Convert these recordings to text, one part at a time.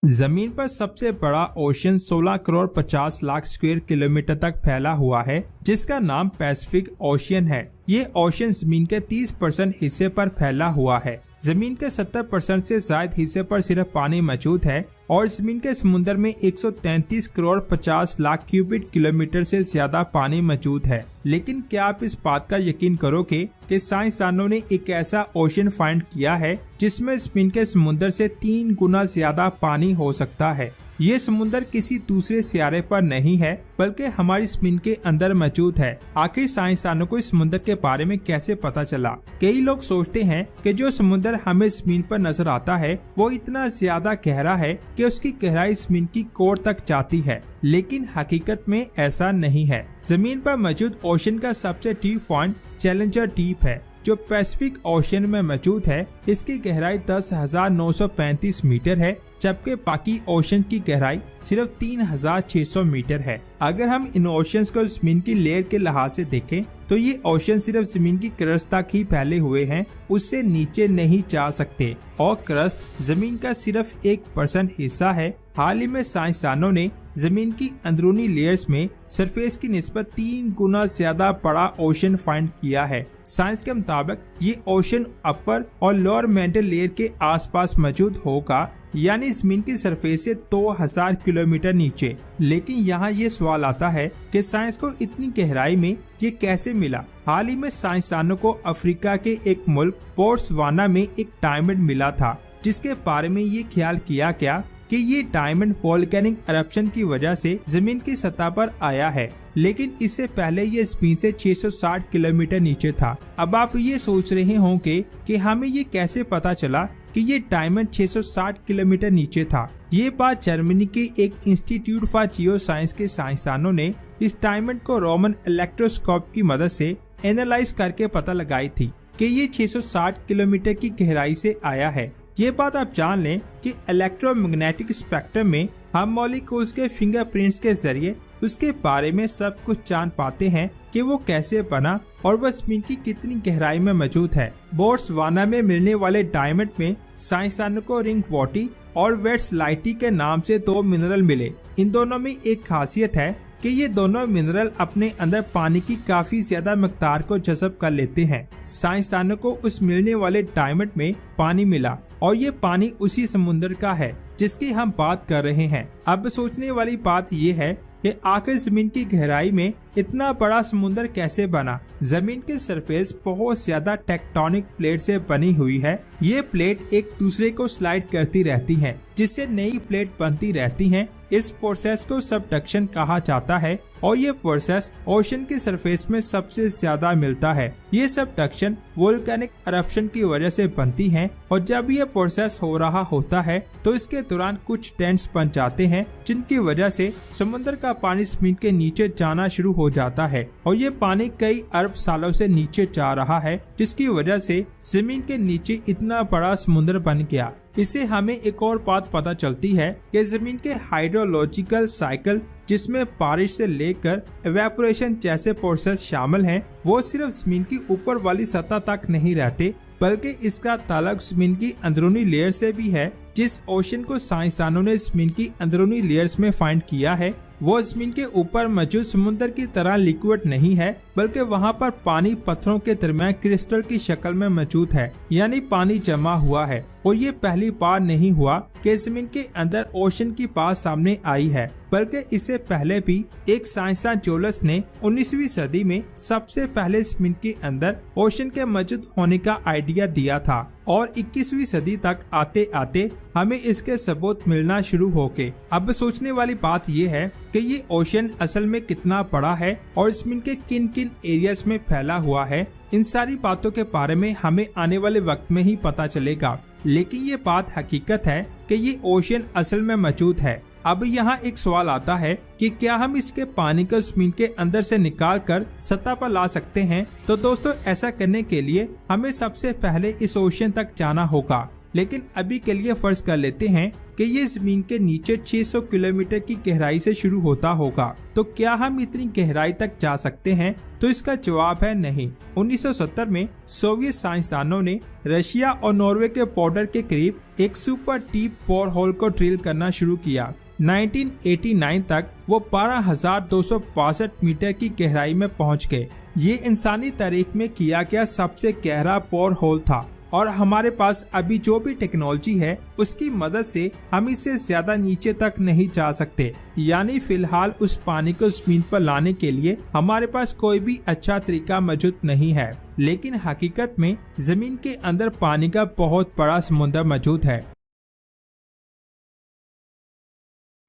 जमीन पर सबसे बड़ा ocean 16 crore 50 lakh square kilometre तक फैला हुआ है, जिसका नाम पैसिफिक ओशियन है। ये ओशन जमीन के 30% हिस्से पर फैला हुआ है। जमीन के 70% से ज्यादा हिस्से पर सिर्फ पानी मौजूद है और जमीन के समुद्र में 133 करोड़ 50 लाख क्यूबिक किलोमीटर से ज्यादा पानी मौजूद है। लेकिन क्या आप इस बात का यकीन करोगे कि साइंसदानों ने एक ऐसा ओशन फाइंड किया है जिसमें जमीन के समुद्र से 3 गुना ज्यादा पानी हो सकता है। ये समुद्र किसी दूसरे सियारे पर नहीं है बल्कि हमारी जमीन के अंदर मौजूद है। आखिर साइंसदानों को इस समुद्र के बारे में कैसे पता चला? कई लोग सोचते हैं कि जो समुद्र हमें जमीन पर नजर आता है वो इतना ज्यादा गहरा है कि उसकी गहराई जमीन की कोर तक जाती है, लेकिन हकीकत में ऐसा नहीं है। जमीन पर मौजूद ओशन का सबसे डीप पॉइंट चैलेंजर डीप है, जो पैसिफिक ओशन में मौजूद है। इसकी गहराई 10,935 मीटर है, जबकि बाकी ओशन की गहराई सिर्फ 3,600 मीटर है। अगर हम इन ओशंस को जमीन की लेयर के लिहाज से देखें तो ये ओशन सिर्फ जमीन की क्रस्ट तक ही फैले हुए हैं, उससे नीचे नहीं जा सकते और क्रस्ट जमीन का सिर्फ 1% हिस्सा है। हाल ही में साइंसदानों ने जमीन की अंदरूनी लेयर्स में सरफेस की निस्बत 3 गुना ज्यादा बड़ा ओशन फाइंड किया है। साइंस के मुताबिक ये ओशन अपर और लोअर मेंटल लेयर के आसपास मौजूद होगा, यानी जमीन की सरफेस से 2000 किलोमीटर नीचे। लेकिन यहाँ ये सवाल आता है कि साइंस को इतनी गहराई में ये कैसे मिला? हाल ही में साइंसदानों को अफ्रीका के एक मुल्क बोट्सवाना में एक डायमंड मिला था, जिसके बारे में ये ख्याल किया गया कि ये डायमंड वोल्केनिक एरप्शन की वजह से जमीन की सतह पर आया है, लेकिन इससे पहले ये जमीन से 660 किलोमीटर नीचे था। अब आप ये सोच रहे होंगे कि हमें ये कैसे पता चला कि ये डायमंड 660 किलोमीटर नीचे था। ये बात जर्मनी के एक इंस्टीट्यूट फॉर जियो साइंस के साइंसदानों ने इस डायमंड को रोमन इलेक्ट्रोस्कोप की मदद से एनालाइज करके पता लगाई थी कि ये 660 किलोमीटर की गहराई से आया है। ये बात आप जान लें कि इलेक्ट्रोमैग्नेटिक स्पेक्ट्रम में हम मॉलिक्यूल्स के फिंगरप्रिंट्स के जरिए उसके बारे में सब कुछ जान पाते हैं कि वो कैसे बना और वह जमीन की कितनी गहराई में मौजूद है। बोट्सवाना में मिलने वाले डायमंड में साइंसदानों को रिंग वॉटी और वेट्सलाइटी के नाम से 2 मिनरल मिले। इन दोनों में एक खासियत है कि ये दोनों मिनरल अपने अंदर पानी की काफी ज्यादा मिकदार को जज़ब कर लेते हैं। साइंसदानों को उस मिलने वाले डायमंड में पानी मिला और ये पानी उसी समुद्र का है जिसकी हम बात कर रहे हैं। अब सोचने वाली बात ये है कि आखिर जमीन की गहराई में इतना बड़ा समुद्र कैसे बना? जमीन की सरफेस बहुत ज्यादा टेक्टोनिक प्लेट से बनी हुई है। ये प्लेट एक दूसरे को स्लाइड करती रहती हैं, जिससे नई प्लेट बनती रहती हैं। इस प्रोसेस को सबडक्शन कहा जाता है और ये प्रोसेस ओशन की सरफेस में सबसे ज्यादा मिलता है। ये सबडक्शन वोल्केनिक एरप्शन की वजह से बनती है और जब ये प्रोसेस हो रहा होता है तो इसके दौरान कुछ डेंट्स बन जाते हैं, जिनकी वजह से समुद्र का पानी जमीन के नीचे जाना शुरू हो जाता है और ये पानी कई अरब सालों से नीचे जा रहा है, जिसकी वजह से जमीन के नीचे इतना बड़ा समुद्र बन गया। इससे हमें एक और बात पता चलती है कि जमीन के हाइड्रोलॉजिकल साइकिल, जिसमें बारिश से लेकर इवेपोरेशन जैसे प्रोसेस शामिल हैं, वो सिर्फ जमीन की ऊपर वाली सतह तक नहीं रहते, बल्कि इसका ताल्लुक जमीन की अंदरूनी लेयर से भी है। जिस ओशन को साइंसदानों ने जमीन की अंदरूनी लेयर्स में फाइंड किया है वो जमीन के ऊपर मौजूद समुद्र की तरह लिक्विड नहीं है, बल्कि वहाँ पर पानी पत्थरों के दरमियान क्रिस्टल की शक्ल में मौजूद है, यानी पानी जमा हुआ है। और ये पहली बार नहीं हुआ कि जमीन के अंदर ओशन की बात सामने आई है, बल्कि इससे पहले भी एक साइंसदान जोलस ने 19वीं सदी में सबसे पहले जमीन के अंदर ओशन के मौजूद होने का आइडिया दिया था और 21वीं सदी तक आते आते हमें इसके सबूत मिलना शुरू हो गए। अब सोचने वाली बात ये है कि ये ओशन असल में कितना बड़ा है और जमीन के किन किन एरियाज में फैला हुआ है। इन सारी बातों के बारे में हमें आने वाले वक्त में ही पता चलेगा, लेकिन ये बात हकीकत है कि ये ओशन असल में मौजूद है। अब यहाँ एक सवाल आता है कि क्या हम इसके पानी को जमीन के अंदर से निकाल कर सतह पर ला सकते हैं? तो दोस्तों, ऐसा करने के लिए हमें सबसे पहले इस ओशन तक जाना होगा। लेकिन अभी के लिए फर्ज कर लेते हैं कि ये जमीन के नीचे 600 किलोमीटर की गहराई से शुरू होता होगा, तो क्या हम इतनी गहराई तक जा सकते हैं? तो इसका जवाब है नहीं। 1970 में सोवियत साइंसदानों ने रशिया और नॉर्वे के बॉर्डर के करीब एक सुपर डीप बोर होल को ड्रिल करना शुरू किया। 1989 तक वो 12,262 मीटर की गहराई में पहुंच गए। ये इंसानी तारीख में किया गया सबसे गहरा बोर होल था और हमारे पास अभी जो भी टेक्नोलॉजी है उसकी मदद से हम इससे ज्यादा नीचे तक नहीं जा सकते। यानी फिलहाल उस पानी को जमीन पर लाने के लिए हमारे पास कोई भी अच्छा तरीका मौजूद नहीं है, लेकिन हकीकत में जमीन के अंदर पानी का बहुत बड़ा समुद्र मौजूद है।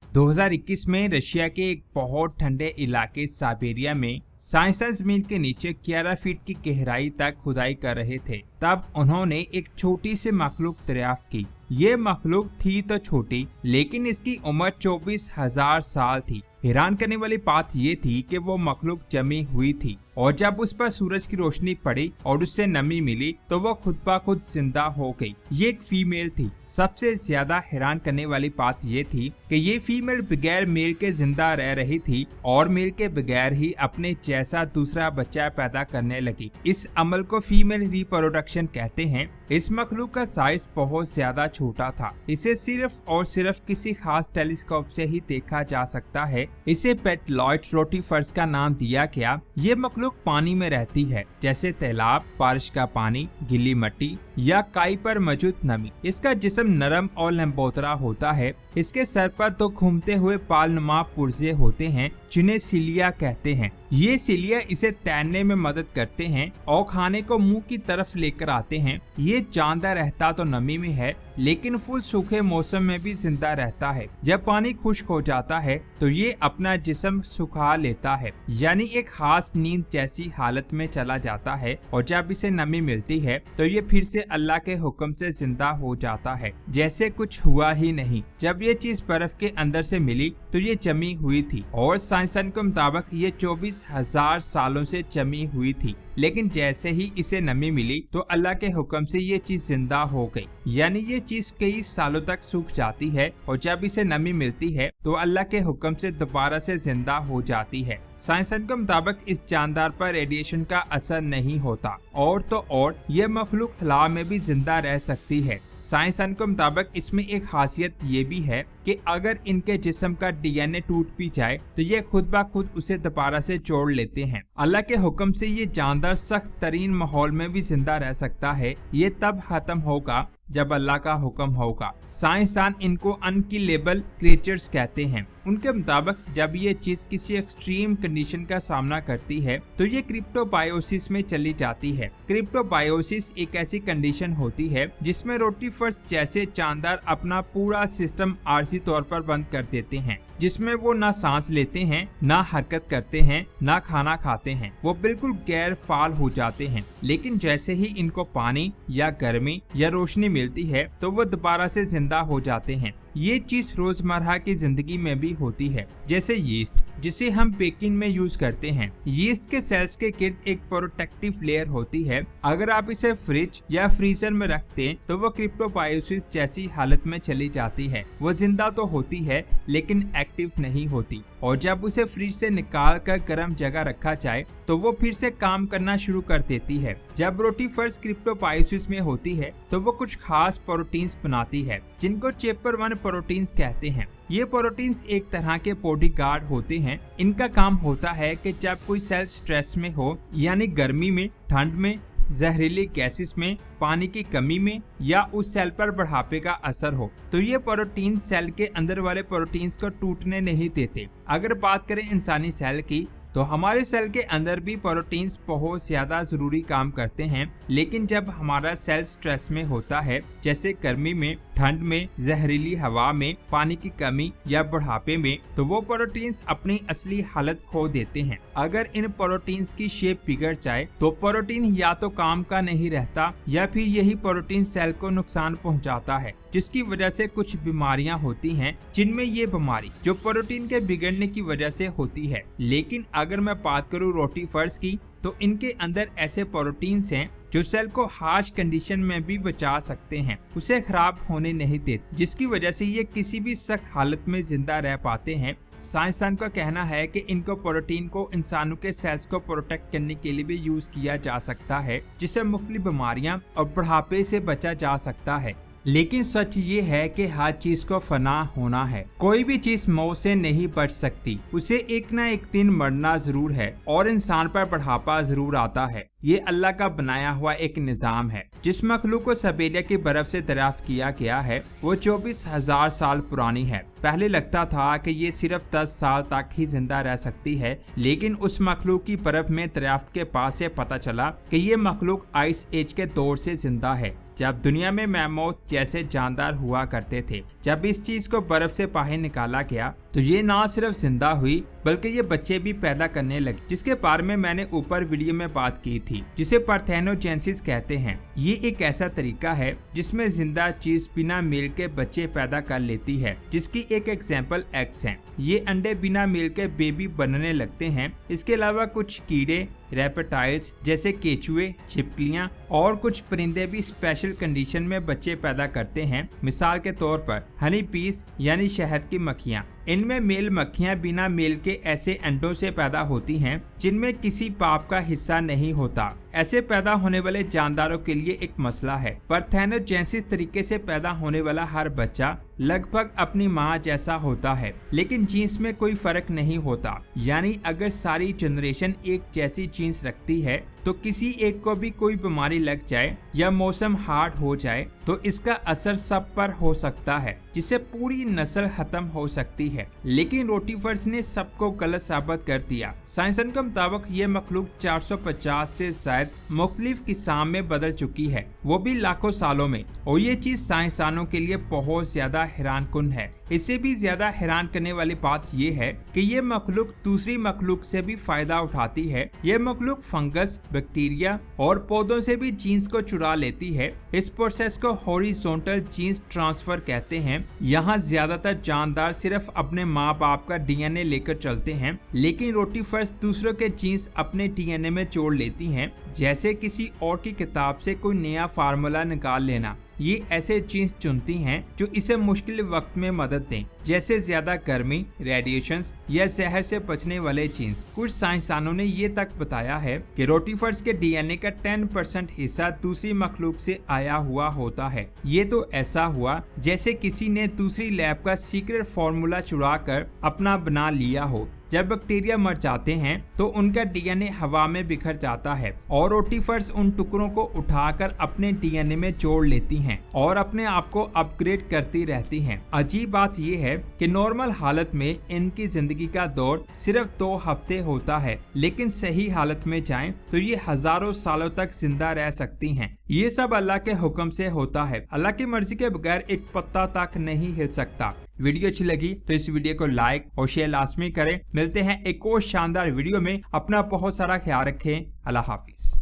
2021 में रशिया के एक बहुत ठंडे इलाके साइबेरिया में साइंसदान जमीन के नीचे 11 फीट की गहराई तक खुदाई कर रहे थे। तब उन्होंने एक छोटी सी मखलूक दरियाफ्त की। ये मखलूक थी तो छोटी, लेकिन इसकी उम्र 24,000 साल थी। हैरान करने वाली बात ये थी कि वो मखलूक जमी हुई थी और जब उस पर सूरज की रोशनी पड़ी और उससे नमी मिली तो वो खुद ब खुद जिंदा हो गई। ये एक फीमेल थी। सबसे ज्यादा हैरान करने वाली बात ये थी कि ये फीमेल बगैर मेल के जिंदा रह रही थी और मेल के बगैर ही अपने जैसा दूसरा बच्चा पैदा करने लगी। इस अमल को फीमेल रिप्रोडक्शन कहते हैं। इस मखलूक का साइज बहुत ज्यादा छोटा था। इसे सिर्फ और सिर्फ किसी खास टेलीस्कोप से ही देखा जा सकता है। इसे पेट्लॉइड रोटीफर्स का नाम दिया गया। ये मखलूक पानी में रहती है, जैसे तालाब, बारिश का पानी, गीली मिट्टी या काई पर मौजूद नमी। इसका जिस्म नरम और लंबोतरा होता है। इसके सर पर दो घूमते हुए पालनुमा पुर्जे होते हैं जिन्हें सिलिया कहते हैं। ये सिलिया इसे तैरने में मदद करते हैं और खाने को मुंह की तरफ लेकर आते हैं। ये जानदार रहता तो नमी में है, लेकिन फुल सूखे मौसम में भी जिंदा रहता है। जब पानी खुश्क हो जाता है तो ये अपना जिस्म सुखा लेता है, यानी एक खास नींद जैसी हालत में चला जाता है। और जब इसे नमी मिलती है तो ये फिर से अल्लाह के हुक्म से जिंदा हो जाता है, जैसे कुछ हुआ ही नहीं। जब ये चीज बर्फ के अंदर से मिली तो ये जमी हुई थी और साइंसदान के मुताबिक ये 24,000 सालों से जमी हुई थी। लेकिन जैसे ही इसे नमी मिली तो अल्लाह के हुक्म से ये चीज जिंदा हो गई, यानी ये चीज कई सालों तक सूख जाती है और जब इसे नमी मिलती है तो अल्लाह के हुक्म से दोबारा से जिंदा हो जाती है। साइंसदान के मुताबिक इस जानदार पर रेडिएशन का असर नहीं होता और तो और ये मखलूक हवा में भी जिंदा रह सकती है। साइंसदान के मुताबिक इसमें एक खासियत ये भी है कि अगर इनके जिस्म का डीएनए टूट भी जाए तो ये खुद ब खुद उसे दोबारा से जोड़ लेते हैं। अल्लाह के हुक्म से ये जानदार सख्त तरीन माहौल में भी जिंदा रह सकता है। ये तब खत्म होगा जब अल्लाह का हुक्म होगा। साइंसदान इनको अनकिलेबल क्रिएचर्स कहते हैं। उनके मुताबिक जब ये चीज किसी एक्सट्रीम कंडीशन का सामना करती है तो ये क्रिप्टोबायोसिस में चली जाती है। क्रिप्टोबायोसिस एक ऐसी कंडीशन होती है जिसमें रोटीफर्स जैसे जानदार अपना पूरा सिस्टम आर्जी तौर पर बंद कर देते हैं, जिसमें वो ना सांस लेते हैं, ना हरकत करते हैं, ना खाना खाते हैं। वो बिल्कुल गैर फाल हो जाते हैं। लेकिन जैसे ही इनको पानी या गर्मी या रोशनी मिलती है तो वो दोबारा से जिंदा हो जाते हैं। ये चीज रोजमर्रा की जिंदगी में भी होती है, जैसे यीस्ट जिसे हम बेकिंग में यूज करते हैं। यीस्ट के सेल्स के गिर्द एक प्रोटेक्टिव लेयर होती है। अगर आप इसे फ्रिज या फ्रीजर में रखते हैं तो वो क्रिप्टोबायोसिस जैसी हालत में चली जाती है। वो जिंदा तो होती है लेकिन एक्टिव नहीं होती, और जब उसे फ्रिज से निकाल कर गर्म जगह रखा जाए तो वो फिर से काम करना शुरू कर देती है। जब रोटीफर्स क्रिप्टोबायोसिस में होती है तो वो कुछ खास प्रोटीन्स बनाती है जिनको चैप्टर 1 प्रोटीन्स कहते हैं। ये प्रोटीन्स एक तरह के बॉडीगार्ड होते हैं। इनका काम होता है कि जब कोई सेल स्ट्रेस में हो, यानी गर्मी में, ठंड में, जहरीली गैसेस में, पानी की कमी में या उस सेल पर बुढ़ापे का असर हो, तो ये प्रोटीन सेल के अंदर वाले प्रोटीन्स को टूटने नहीं देते। अगर बात करें इंसानी सेल की तो हमारे सेल के अंदर भी प्रोटीन्स बहुत ज्यादा जरूरी काम करते हैं। लेकिन जब हमारा सेल स्ट्रेस में होता है, जैसे गर्मी में, ठंड में, जहरीली हवा में, पानी की कमी या बुढ़ापे में, तो वो प्रोटीन्स अपनी असली हालत खो देते हैं। अगर इन प्रोटीन्स की शेप बिगड़ जाए तो प्रोटीन या तो काम का नहीं रहता या फिर यही प्रोटीन सेल को नुकसान पहुंचाता है, जिसकी वजह से कुछ बीमारियां होती हैं, जिनमें ये बीमारी जो प्रोटीन के बिगड़ने की वजह से होती है। लेकिन अगर मैं बात करूं रोटीफर्स की तो इनके अंदर ऐसे प्रोटीन्स हैं जो सेल को हार्श कंडीशन में भी बचा सकते हैं, उसे खराब होने नहीं देते, जिसकी वजह से ये किसी भी सख्त हालत में जिंदा रह पाते हैं। साइंसदान का कहना है कि इनको प्रोटीन को इंसानों के सेल्स को प्रोटेक्ट करने के लिए भी यूज किया जा सकता है, जिससे मुख्तलिफ बीमारियां और बुढ़ापे से बचा जा सकता है। लेकिन सच ये है कि हर चीज को फना होना है, कोई भी चीज मौत से नहीं बच सकती, उसे एक ना एक दिन मरना जरूर है और इंसान पर बुढ़ापा जरूर आता है। ये अल्लाह का बनाया हुआ एक निजाम है। जिस मखलूक को सबेलिया की बर्फ से दरियाफ्त किया गया है वो 24,000 साल पुरानी है। पहले लगता था कि ये सिर्फ 10 साल तक ही जिंदा रह सकती है, लेकिन उस मखलूक की बर्फ में दरियाफ्त के पास से पता चला कि ये मखलूक आइस एज के दौर से जिंदा है, जब दुनिया में मैमोथ जैसे जानदार हुआ करते थे। जब इस चीज को बर्फ से बाहर निकाला गया तो ये ना सिर्फ जिंदा हुई बल्कि ये बच्चे भी पैदा करने लगे, जिसके बारे में मैंने ऊपर वीडियो में बात की थी, जिसे पार्थेनोजेनेसिस कहते हैं। ये एक ऐसा तरीका है जिसमें जिंदा चीज बिना मेल के बच्चे पैदा कर लेती है, जिसकी एक एग्जांपल एग्स है। ये अंडे बिना मेल के बेबी बनने लगते हैं। इसके अलावा कुछ कीड़े, रेप्टाइल्स जैसे केचुए, छिपकलियां और कुछ परिंदे भी स्पेशल कंडीशन में बच्चे पैदा करते हैं। मिसाल के तौर पर हनी पीस यानी शहद की मक्खियां। इनमें मेल मक्खियां बिना मेल के ऐसे अंडों से पैदा होती हैं जिनमें किसी बाप का हिस्सा नहीं होता। ऐसे पैदा होने वाले जानदारों के लिए एक मसला है। पार्थेनोजेनेसिस तरीके से पैदा होने वाला हर बच्चा लगभग अपनी माँ जैसा होता है, लेकिन जीन्स में कोई फर्क नहीं होता। यानी अगर सारी जनरेशन एक जैसी जीन्स रखती है तो किसी एक को भी कोई बीमारी लग जाए या मौसम हार्ड हो जाए तो इसका असर सब पर हो सकता है, जिससे पूरी नस्ल खत्म हो सकती है। लेकिन रोटीफर्स ने सबको गलत साबित कर दिया। साइंसदान के मुताबिक ये मखलूक 450 से शायद मुख्तलिफ किस्म में बदल चुकी है, वो भी लाखों सालों में। और ये चीज साइंसदानों के लिए बहुत ज्यादा हैरानकुन है। इससे भी ज्यादा हैरान करने वाली बात ये है कि ये मखलूक दूसरी मखलूक से भी फायदा उठाती है। ये मखलूक फंगस, बैक्टीरिया और पौधों से भी जीन्स को चुरा लेती है। इस प्रोसेस को हॉरिजॉन्टल जीन्स ट्रांसफर कहते हैं। यहाँ ज्यादातर जानदार सिर्फ अपने माँ बाप का डीएनए लेकर चलते हैं, लेकिन रोटीफर्स दूसरों के जीन्स अपने डीएनए में जोड़ लेती हैं, जैसे किसी और की किताब से कोई नया फार्मूला निकाल लेना। ये ऐसे जीन्स चुनती हैं जो इसे मुश्किल वक्त में मदद दें, जैसे ज्यादा गर्मी, रेडिएशंस या जहर से बचने वाले जीन्स। कुछ साइंसदानों ने ये तक बताया है कि रोटीफर्स के डीएनए का 10% हिस्सा दूसरी मखलूक से आया हुआ होता है। ये तो ऐसा हुआ जैसे किसी ने दूसरी लैब का सीक्रेट फॉर्मूला चुरा कर अपना बना लिया हो। जब बैक्टीरिया मर जाते हैं तो उनका डीएनए हवा में बिखर जाता है और रोटीफर्स उन टुकड़ों को उठाकर अपने डीएनए में जोड़ लेती हैं और अपने आप को अपग्रेड करती रहती हैं। अजीब बात यह है कि नॉर्मल हालत में इनकी जिंदगी का दौर सिर्फ 2 हफ्ते होता है, लेकिन सही हालत में जाएं तो ये हजारों सालों तक जिंदा रह सकती हैं। ये सब अल्लाह के हुक्म से होता है। अल्लाह की मर्जी के बगैर एक पत्ता तक नहीं हिल सकता। वीडियो अच्छी लगी तो इस वीडियो को लाइक और शेयर लाजमी करें। मिलते हैं एक और शानदार वीडियो में। अपना बहुत सारा ख्याल रखें। अल्लाह हाफिज।